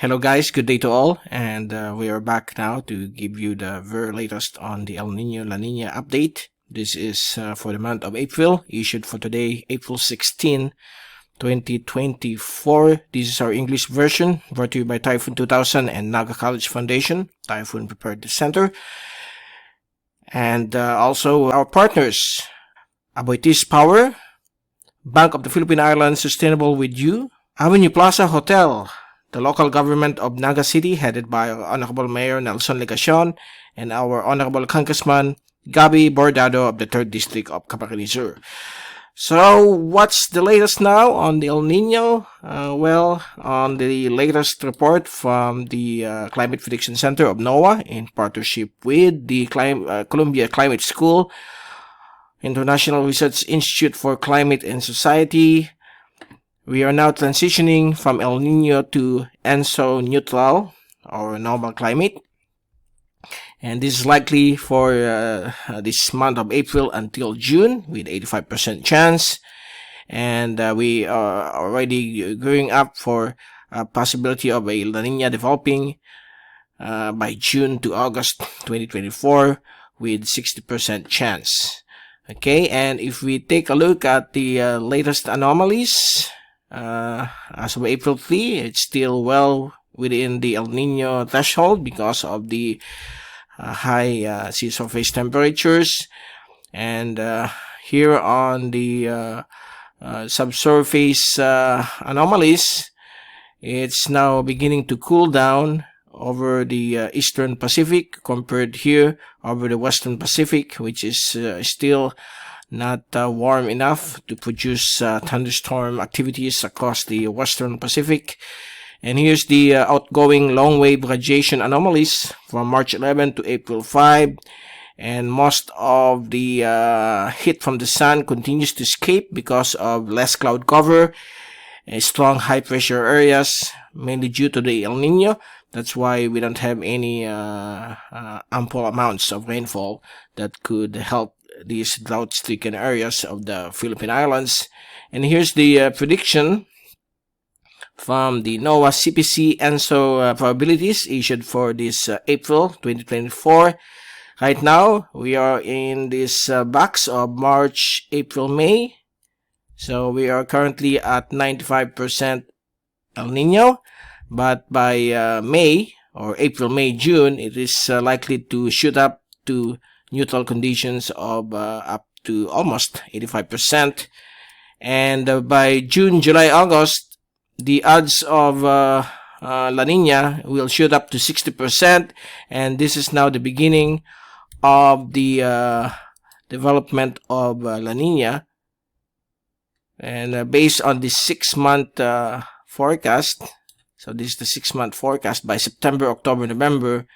Hello guys, good day to all, and we are back now to give you the very latest on the El Niño-La Niña update. This is for the month of April, issued for today, April 16, 2024. This is our English version, brought to you by Typhoon 2000 and Naga College Foundation, Typhoon Preparedness Center, and also our partners, Aboitiz Power, Bank of the Philippine Islands Sustainable with You, Avenue Plaza Hotel, the local government of Naga City, headed by our Honorable Mayor Nelson Legacion, and our Honorable Congressman Gabi Bordado of the 3rd District of Camarines Sur. So, what's the latest now on the El Nino? On the latest report from the Climate Prediction Center of NOAA, in partnership with the Columbia Climate School, International Research Institute for Climate and Society, we are now transitioning from El Nino to ENSO neutral, or normal climate. And this is likely for this month of April until June, with 85% chance. And we are already gearing up for a possibility of a La Nina developing by June to August 2024, with 60% chance. Okay, and if we take a look at the latest anomalies, as of April 3, it's still well within the El Nino threshold because of the high sea surface temperatures. And here on the subsurface anomalies, it's now beginning to cool down over the Eastern Pacific compared here over the Western Pacific, which is still not warm enough to produce thunderstorm activities across the Western Pacific. And here's the outgoing long wave radiation anomalies from March 11 to April 5. And most of the heat from the sun continues to escape because of less cloud cover and strong high pressure areas, mainly due to the El Nino. That's why we don't have any ample amounts of rainfall that could help these drought-stricken areas of the Philippine Islands. And here's the prediction from the NOAA CPC ENSO probabilities issued for this April 2024. Right now, we are in this box of March, April, May. So we are currently at 95% El Nino. But by May, or April, May, June, it is likely to shoot up to neutral conditions of up to almost 85%. And by June, July, August, the odds of La Nina will shoot up to 60%. And this is now the beginning of the development of La Nina. And based on the 6-month forecast, so this is the 6-month forecast, by September, October, November,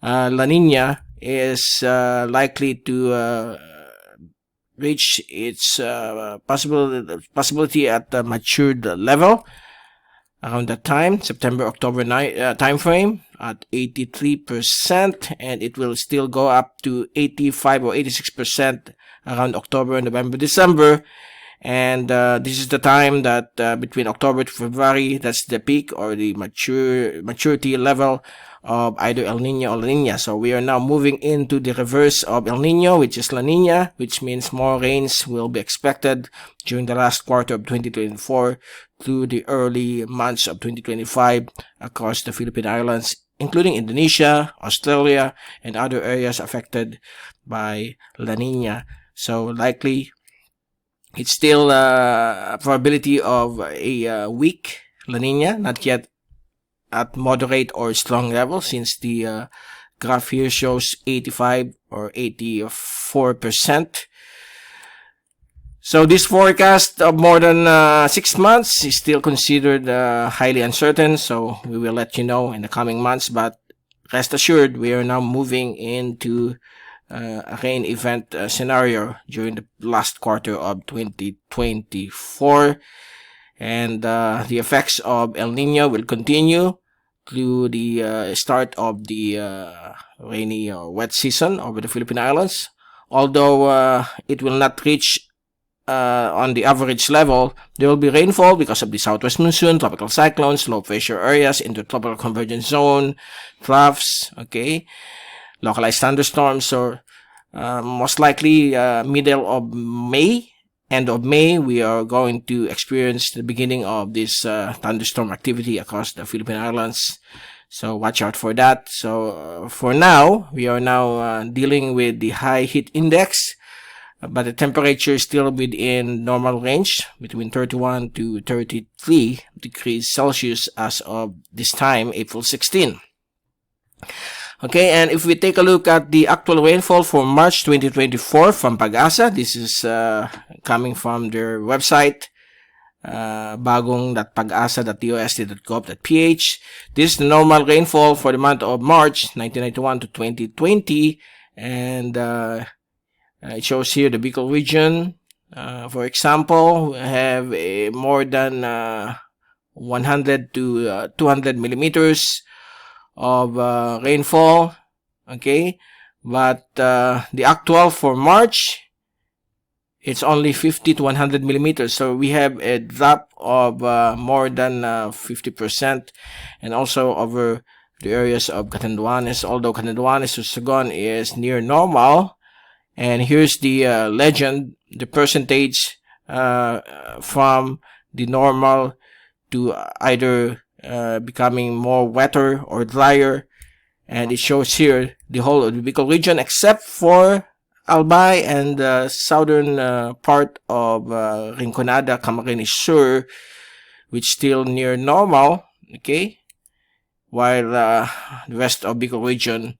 La Nina is likely to reach its possibility at the matured level around that time, September, October time frame, at 83%, and it will still go up to 85 or 86% around October, November, December. And this is the time that between October to February, that's the peak or the maturity level of either El Nino or La Nina. So we are now moving into the reverse of El Nino, which is La Nina, which means more rains will be expected during the last quarter of 2024 through the early months of 2025 across the Philippine Islands, including Indonesia, Australia, and other areas affected by La Nina. So likely, it's still a probability of a weak La Nina, not yet at moderate or strong level, since the graph here shows 85 or 84%. So this forecast of more than 6 months is still considered highly uncertain, so we will let you know in the coming months. But rest assured, we are now moving into a rain event scenario during the last quarter of 2024, and the effects of El Nino will continue through the start of the rainy or wet season over the Philippine Islands, although it will not reach on the average level, there will be rainfall because of the southwest monsoon, tropical cyclones, low pressure areas, intertropical convergence zone, troughs, okay, localized thunderstorms. So most likely middle of May, end of May, we are going to experience the beginning of this thunderstorm activity across the Philippine Islands. So watch out for that. So for now, we are now dealing with the high heat index, but the temperature is still within normal range, between 31 to 33 degrees Celsius as of this time, April 16. Okay, and if we take a look at the actual rainfall for March 2024 from Pag-asa, this is coming from their website, bagong.pagasa.dost.gov.ph. This is the normal rainfall for the month of March 1991 to 2020, and it shows here the Bicol region. For example, we have more than 100 to 200 millimeters of rainfall. Okay, but the actual for March, it's only 50 to 100 millimeters. So we have a drop of more than 50%, and also over the areas of Catanduanes, although Catanduanes to Sorsogon is near normal. And here's the legend, the percentage from the normal to either becoming more wetter or drier. And it shows here the whole of the Bicol region except for Albay and the southern part of Rinconada, Camarines Sur, which still near normal, okay, while the rest of Bicol region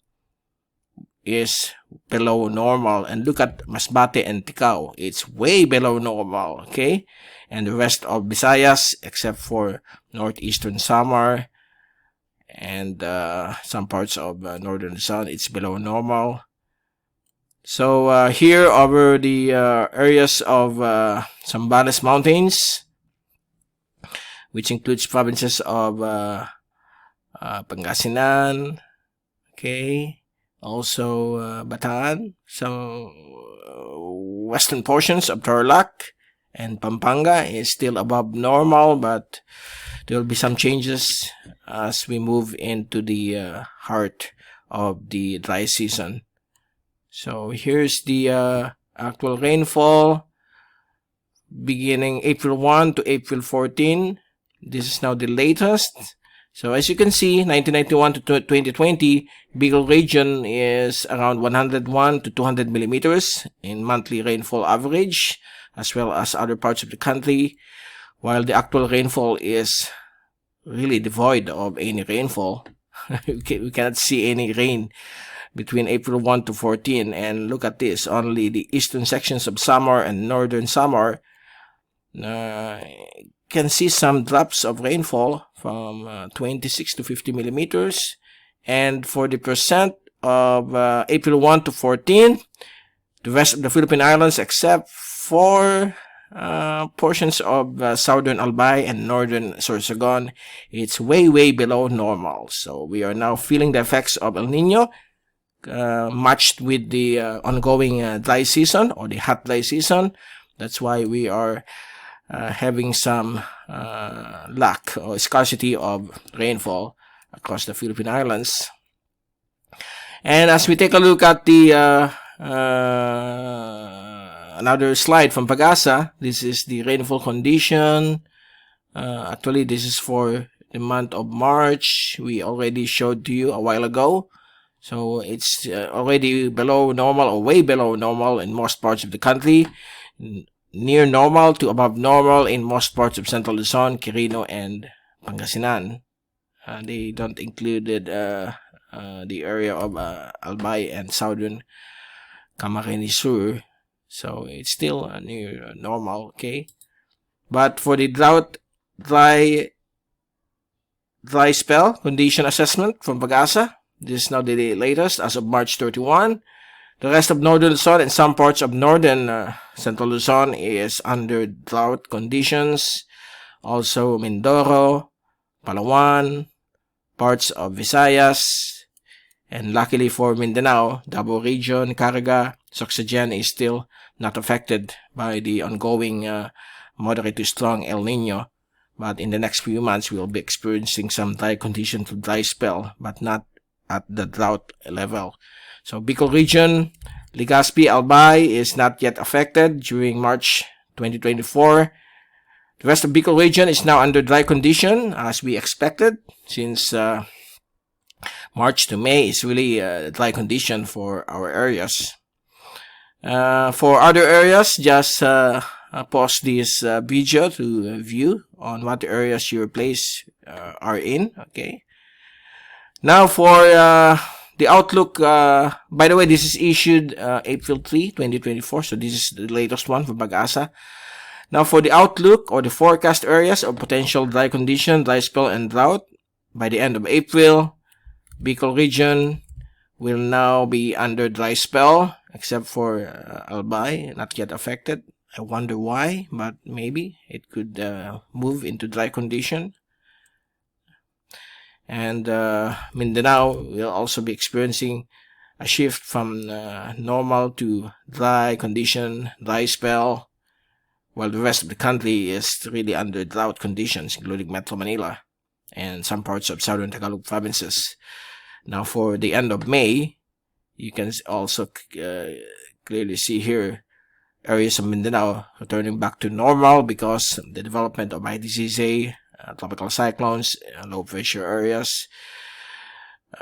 is below normal. And look at Masbate and Ticao, it's way below normal, okay, and the rest of Visayas except for northeastern Samar and some parts of northern Luzon, it's below normal. So here over the areas of Zambales Mountains, which includes provinces of Pangasinan, okay, also Bataan, some western portions of Tarlac and Pampanga is still above normal, but there will be some changes as we move into the heart of the dry season. So here's the actual rainfall beginning April 1 to April 14. This is now the latest. So as you can see, 1991 to 2020, Bicol region is around 101 to 200 millimeters in monthly rainfall average, as well as other parts of the country, while the actual rainfall is really devoid of any rainfall. We cannot see any rain between April 1 to 14, and look at this, only the eastern sections of Samar and northern Samar can see some drops of rainfall from 26 to 50 millimeters, and for the percent of April 1 to 14, the rest of the Philippine Islands except for portions of southern Albay and northern Sorsogon, it's way below normal. So we are now feeling the effects of El Nino, matched with the ongoing dry season or the hot dry season. That's why we are having some lack or scarcity of rainfall across the Philippine Islands. And as we take a look at the another slide from Pag-asa, this is the rainfall condition. Actually, this is for the month of March. We already showed to you a while ago. So it's already below normal or way below normal in most parts of the country. Near normal to above normal in most parts of Central Luzon, Quirino, and Pangasinan. They don't include the area of Albay and southern Camarines Sur. So it's still near normal, okay? But for the dry spell condition assessment from Pag-asa, this is now the latest as of March 31. The rest of northern Luzon and some parts of northern Central Luzon is under drought conditions. Also Mindoro, Palawan, parts of Visayas, and luckily for Mindanao, Davao region, Caraga, Sorsogon is still not affected by the ongoing moderate to strong El Nino. But in the next few months, we'll be experiencing some dry condition to dry spell, but not at the drought level. So Bicol region, Legazpi, Albay is not yet affected during March 2024. The rest of Bicol region is now under dry condition as we expected, since March to May is really a dry condition for our areas. For other areas, just pause this video to view on what areas your place are in. Okay. Now for the outlook, by the way, this is issued April 3, 2024. So this is the latest one for Pag-asa. Now for the outlook or the forecast areas of potential dry condition, dry spell, and drought, by the end of April, Bicol region will now be under dry spell, except for Albay, not yet affected. I wonder why, but maybe it could move into dry condition. And Mindanao will also be experiencing a shift from normal to dry condition, dry spell, while the rest of the country is really under drought conditions, including Metro Manila and some parts of southern Tagalog provinces. Now for the end of May, you can also clearly see here areas of Mindanao returning back to normal because of the development of IDCZ, tropical cyclones, low pressure areas.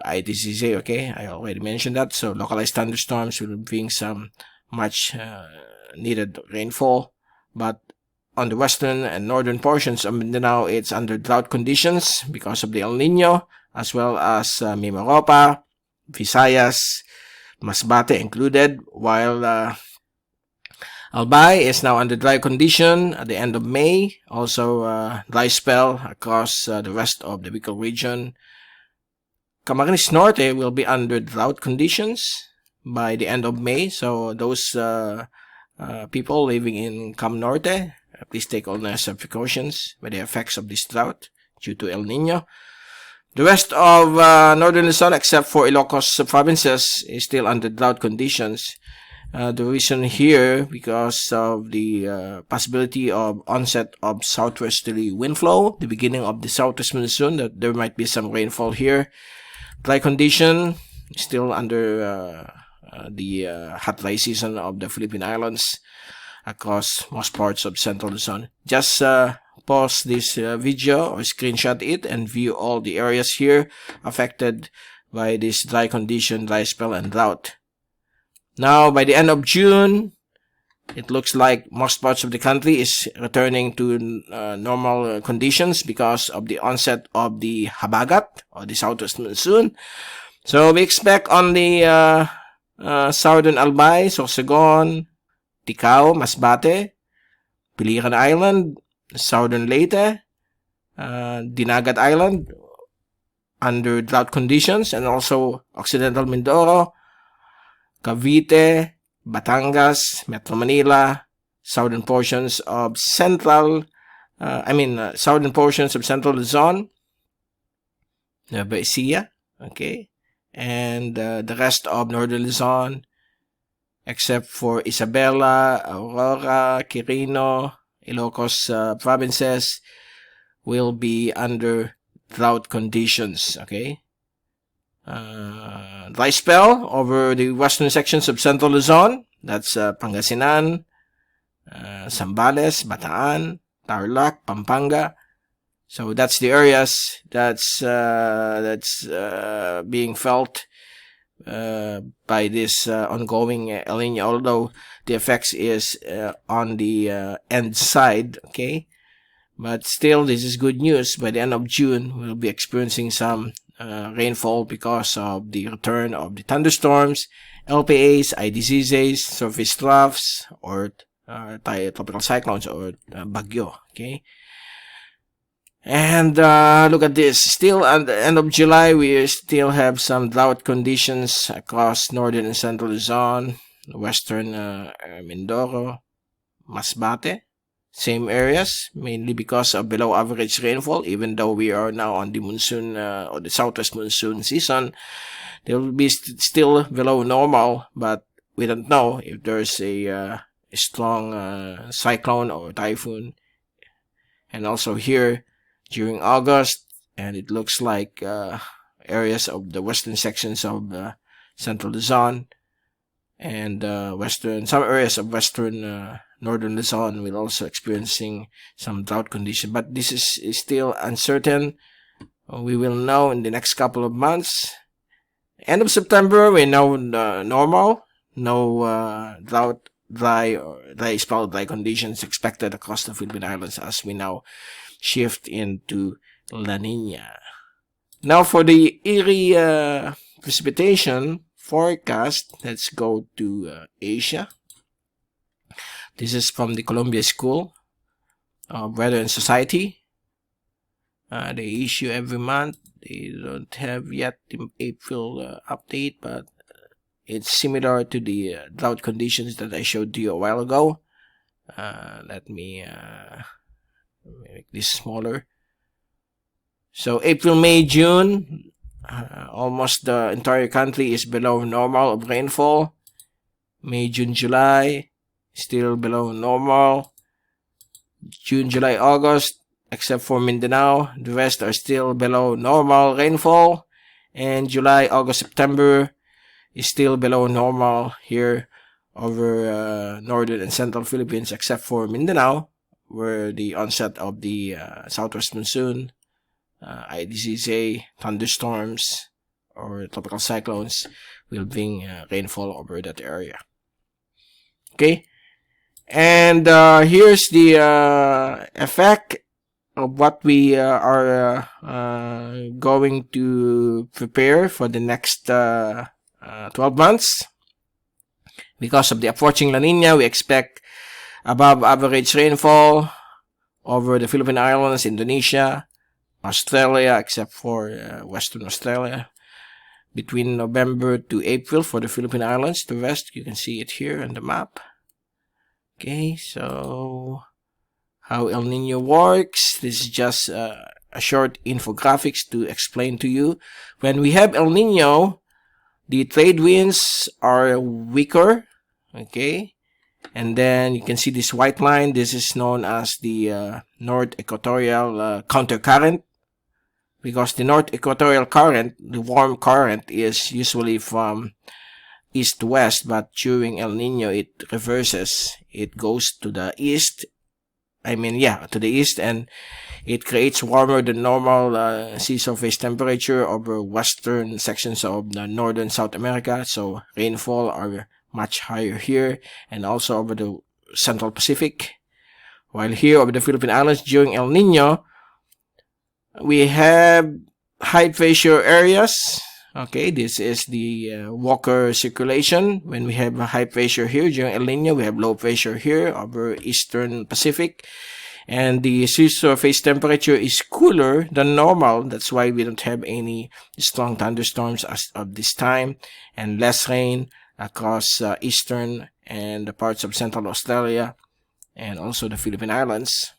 IDCZ, okay, I already mentioned that. So localized thunderstorms will bring some much needed rainfall. But on the western and northern portions of Mindanao, it's under drought conditions because of the El Nino, as well as Mimaropa, Visayas, Masbate included, while Albay is now under dry condition at the end of May. Also dry spell across the rest of the Bicol region. Camarines Norte will be under drought conditions by the end of May. So those people living in Cam Norte, please take all necessary precautions by the effects of this drought due to El Nino. The rest of northern Luzon, except for Ilocos provinces, is still under drought conditions. The reason here, because of the possibility of onset of southwesterly wind flow, the beginning of the southwest monsoon, that there might be some rainfall here. Dry condition, still under the hot dry season of the Philippine Islands across most parts of central Luzon. Just pause this video or screenshot it and view all the areas here affected by this dry condition, dry spell, and drought. Now, by the end of June, it looks like most parts of the country is returning to normal conditions because of the onset of the Habagat or the southwest monsoon. So we expect on the southern Albay, Sorsogon, Ticao, Masbate, Piliran Island, southern Leyte, Dinagat Island under drought conditions, and also Occidental Mindoro, Cavite, Batangas, Metro Manila, southern portions of southern portions of Central Luzon, Nueva Ecija, okay, and the rest of northern Luzon, except for Isabela, Aurora, Quirino, Ilocos provinces, will be under drought conditions, okay. Dry spell over the western sections of Central Luzon, that's Pangasinan, Zambales, Bataan, Tarlac, Pampanga. So that's the areas that's being felt by this ongoing El Nino, although the effects is on the end side, okay. But still, this is good news. By the end of June, we'll be experiencing some rainfall because of the return of the thunderstorms, LPAs, IDCZs, surface troughs, or tropical cyclones, or bagyo, okay. And look at this. Still at the end of July, we still have some drought conditions across northern and central Luzon, western Mindoro, Masbate. Same areas, mainly because of below average rainfall. Even though we are now on the monsoon or the southwest monsoon season, they will be still below normal, but we don't know if there's a strong cyclone or typhoon. And also here during August, and it looks like areas of the western sections of central Luzon and some areas of western northern Luzon will also experiencing some drought condition. But this is still uncertain. We will know in the next couple of months. End of September, we know normal, no dry spell, dry conditions expected across the Philippine Islands as we now shift into La Nina. Now for the Erie precipitation forecast, let's go to Asia. This is from the Columbia School of Weather and Society. They issue every month. They don't have yet the April update, but it's similar to the drought conditions that I showed to you a while ago. Let me make this smaller. So April, May, June, almost the entire country is below normal of rainfall. May, June, July, still below normal. June, July, August, except for Mindanao, the rest are still below normal rainfall. And July, August, September is still below normal here over northern and central Philippines, except for Mindanao, where the onset of the southwest monsoon, IDCA, thunderstorms, or tropical cyclones will bring rainfall over that area. Okay, and here's the effect of what we are going to prepare for the next 12 months. Because of the approaching La Nina, we expect above average rainfall over the Philippine Islands, Indonesia, Australia, except for Western Australia, between November to April for the Philippine Islands. The rest, you can see it here on the map. Okay, so how El Nino works. This is just a short infographics to explain to you. When we have El Nino, the trade winds are weaker, okay? And then you can see this white line. This is known as the North Equatorial Countercurrent, because the North Equatorial Current, the warm current, is usually from east to west, but during El Nino it reverses. It goes to the east, to the east, and it creates warmer than normal sea surface temperature over western sections of the northern South America. So rainfall are much higher here, and also over the Central Pacific. While here over the Philippine Islands during El Nino, we have high pressure areas. Okay, this is the Walker circulation. When we have a high pressure here during El Nino, we have low pressure here over Eastern Pacific. And the sea surface temperature is cooler than normal. That's why we don't have any strong thunderstorms as of this time, and less rain across eastern and the parts of Central Australia and also the Philippine Islands.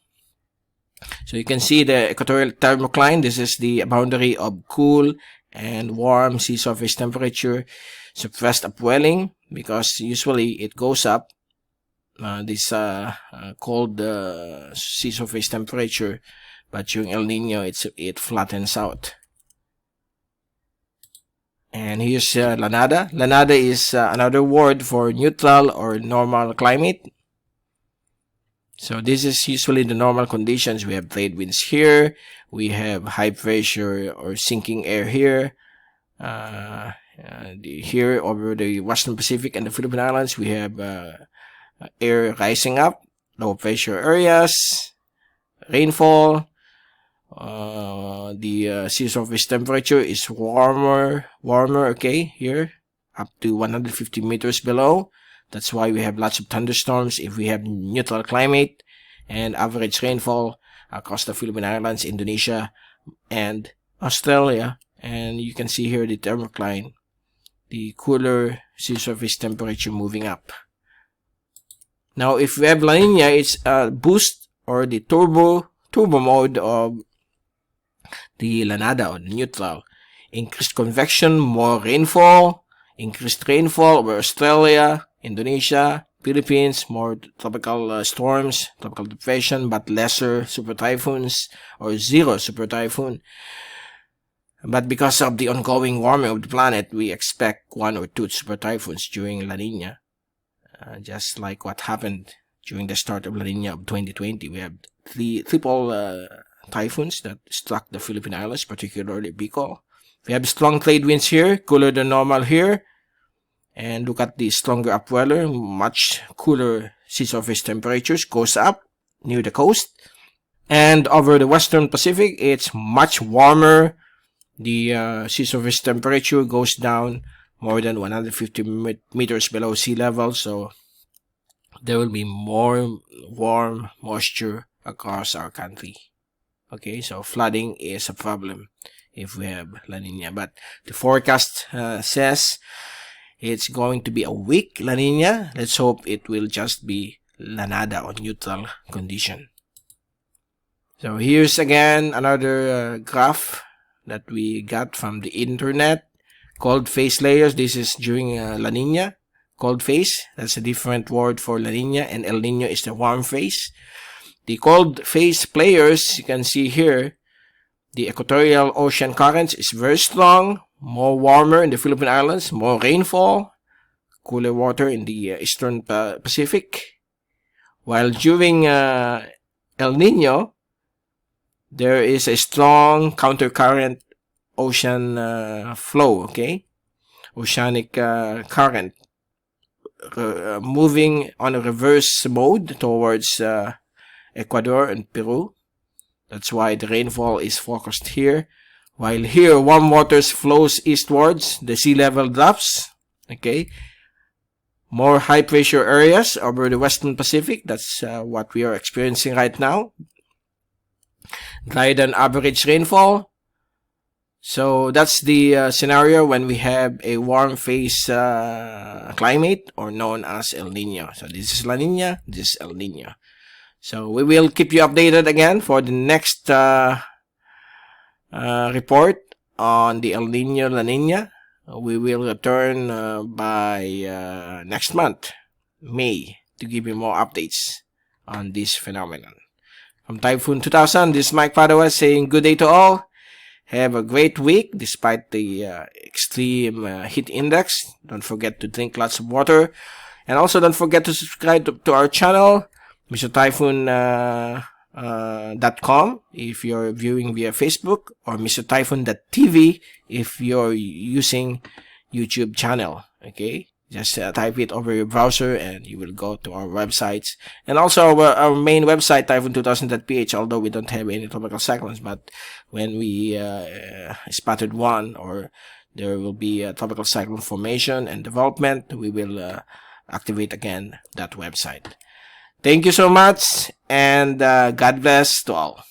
So you can see the equatorial thermocline. This is the boundary of cool and warm sea surface temperature, suppressed upwelling, because usually it goes up, this cold sea surface temperature, but during El Nino it flattens out. And here's La Nada. La Nada is another word for neutral or normal climate. So this is usually the normal conditions. We have trade winds here. We have high pressure or sinking air here. Here over the Western Pacific and the Philippine Islands, we have air rising up, low pressure areas, rainfall. The sea surface temperature is warmer, okay, here, up to 150 meters below. That's why we have lots of thunderstorms if we have neutral climate, and average rainfall across the Philippine Islands, Indonesia, and Australia. And you can see here the thermocline, the cooler sea surface temperature moving up. Now, if we have La Nina, it's a boost or the turbo mode of the La Nada or the neutral. Increased convection, more rainfall, increased rainfall over Australia, Indonesia, Philippines, more tropical storms, tropical depression, but lesser super typhoons or zero super typhoon. But because of the ongoing warming of the planet, we expect 1 or 2 super typhoons during La Nina. Just like what happened during the start of La Nina of 2020. We have triple typhoons that struck the Philippine Islands, particularly Bicol. We have strong trade winds here, cooler than normal here. And look at the stronger upweller, much cooler sea surface temperatures, goes up near the coast. And over the Western Pacific, it's much warmer. The sea surface temperature goes down more than 150 meters below sea level, so there will be more warm moisture across our country. Okay, so flooding is a problem if we have La Nina. But the forecast says it's going to be a weak La Nina. Let's hope it will just be La Nada or neutral condition. So here's again another graph that we got from the internet. Cold phase layers. This is during La Nina. Cold phase. That's a different word for La Nina. And El Nino is the warm phase. The cold phase players, you can see here, the equatorial ocean currents is very strong. More warmer in the Philippine Islands. More rainfall. Cooler water in the Eastern Pacific. While during El Nino, there is a strong countercurrent ocean flow, okay? Oceanic current moving on a reverse mode towards Ecuador and Peru. That's why the rainfall is focused here. While here, warm waters flows eastwards, the sea level drops, okay? More high pressure areas over the Western Pacific. That's what we are experiencing right now. Drier than average rainfall. So that's the scenario when we have a warm phase climate, or known as El Nino. So this is La Nina, this is El Nino. So we will keep you updated again for the next report on the El Nino La Nina. We will return by next month, May, to give you more updates on this phenomenon. From Typhoon 2000, this is Mike Padua saying good day to all. Have a great week despite the extreme heat index. Don't forget to drink lots of water. And also don't forget to subscribe to our channel, MrTyphoon.com if you're viewing via Facebook, or MrTyphoon.tv if you're using YouTube channel. Okay? Just type it over your browser and you will go to our websites. And also our main website, typhoon2000.ph, although we don't have any tropical cyclones, but when we spotted one, or there will be a tropical cyclone formation and development, we will activate again that website. Thank you so much, and God bless to all.